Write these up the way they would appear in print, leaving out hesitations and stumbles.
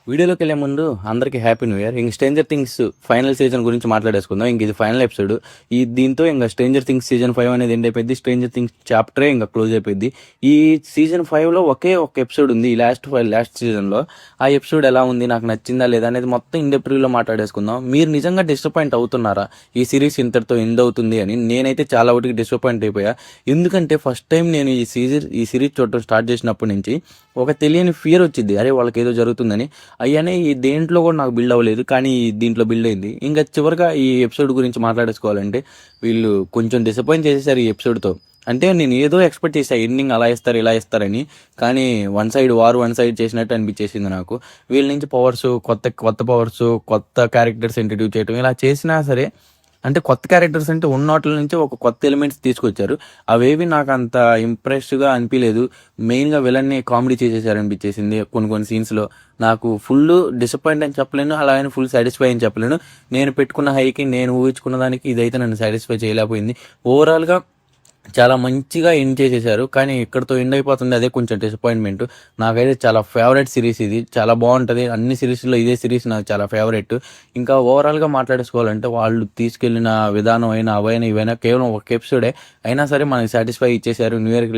వీడియోలోకి వెళ్ళే ముందు అందరికీ హ్యాపీ న్యూ ఇయర్. ఇంక స్ట్రేంజర్ థింగ్స్ ఫైనల్ సీజన్ గురించి మాట్లాడేసుకుందాం. ఇంక ఇది ఫైనల్ ఎపిసోడ్. దీంతో ఇంకా స్ట్రేంజర్ థింగ్స్ సీజన్ 5 అనేది ఎండ్ అయిపోయింది. స్ట్రేంజర్ థింగ్స్ చాప్టరే ఇంకా క్లోజ్ అయిపోయింది. ఈ సీజన్ 5లో ఒకే ఒక ఎపిసోడ్ ఉంది, ఈ లాస్ట్ సీజన్లో. ఆ ఎపిసోడ్ ఎలా ఉంది, నాకు నచ్చిందా లేదా అనేది మొత్తం ఇన్ డెప్త్ రివ్యూలో మాట్లాడేసుకుందాం. మీరు నిజంగా డిసప్పాయింట్ అవుతున్నారా ఈ సిరీస్ ఇంతటితో ఎండ్ అవుతుంది అని? నేనైతే చాలా వాటికి డిసప్పాయింట్ అయిపోయా. ఎందుకంటే ఫస్ట్ టైం నేను ఈ సిరీస్ చూడటం స్టార్ట్ చేసినప్పటి నుంచి ఒక తెలియని ఫియర్ వచ్చింది, అరే వాళ్ళకి ఏదో జరుగుతుందని. అయ్యానే ఈ దేంట్లో కూడా నాకు బిల్డ్ అవ్వలేదు, కానీ దీంట్లో బిల్డ్ అయింది. ఇంకా చివరిగా ఈ ఎపిసోడ్ గురించి మాట్లాడేసుకోవాలంటే వీళ్ళు కొంచెం డిసప్పాయింట్ చేసేసారు ఈ ఎపిసోడ్తో. అంటే నేను ఏదో ఎక్స్పెక్ట్ చేశాను, ఎండింగ్ అలా ఇస్తారు ఇలా ఇస్తారని, కానీ వన్ సైడ్ చేసినట్టు అనిపించేసింది నాకు. వీళ్ళ నుంచి పవర్స్, కొత్త పవర్స్, కొత్త క్యారెక్టర్స్ ఇంట్రడ్యూస్ చేయడం ఇలా చేసినా సరే, అంటే కొత్త క్యారెక్టర్స్ అంటే ఉన్న వాటి నుంచి ఒక కొత్త ఎలిమెంట్స్ తీసుకొచ్చారు. అవేవి నాకు అంత ఇంప్రెస్గా అనిపించలేదు. మెయిన్గా విలన్ని కామెడీ చేసేసారు అనిపించేసింది కొన్ని సీన్స్లో. నాకు ఫుల్ డిసప్పాయింట్ అని చెప్పలేను, అలాగని ఫుల్ సాటిస్ఫై అని చెప్పలేను. నేను పెట్టుకున్న హైకి, నేను ఊహించుకున్న దానికి ఇదైతే నన్ను సాటిస్ఫై చేయలేకపోయింది. ఓవరాల్గా చాలా మంచిగా ఎండ్ చేసేసారు, కానీ ఇక్కడతో ఎండ్ అయిపోతుంది, అదే కొంచెం డిసప్పాయింట్మెంట్. నాకైతే చాలా ఫేవరెట్ సిరీస్ ఇది, చాలా బాగుంటుంది. అన్ని సిరీస్లో ఇదే సిరీస్ నాకు చాలా ఫేవరెట్. ఇంకా ఓవరాల్గా మాట్లాడేసుకోవాలంటే వాళ్ళు తీసుకెళ్లిన విధానం అయినా అవైనా ఇవైనా కేవలం ఒక ఎపిసోడే అయినా సరే మనకి సాటిస్ఫై ఇచ్చేసారు. న్యూ ఇయర్కి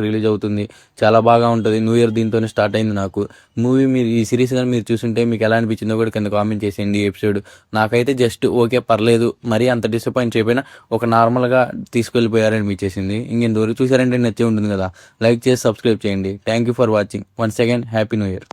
రిలీజ్ అవుతుంది, చాలా బాగా ఉంటుంది. న్యూ ఇయర్ దీంతోనే స్టార్ట్ అయింది నాకు. మీరు ఈ సిరీస్ కానీ మీరు చూస్తుంటే మీకు ఎలా అనిపించిందో కూడా కింద కామెంట్ చేసేయండి. ఈ ఎపిసోడ్ నాకైతే జస్ట్ ఓకే, పర్లేదు, మరీ అంత డిసప్పాయింట్ చేయకపోయినా ఒక నార్మల్గా తీసుకెళ్ళిపోయారని అనిపించేసింది. ఇంకెంతవరకు చూసారంటే నచ్చే ఉంటుంది కదా, లైక్ చేసి సబ్స్క్రైబ్ చేయండి. Thank you for watching. Once again happy new year.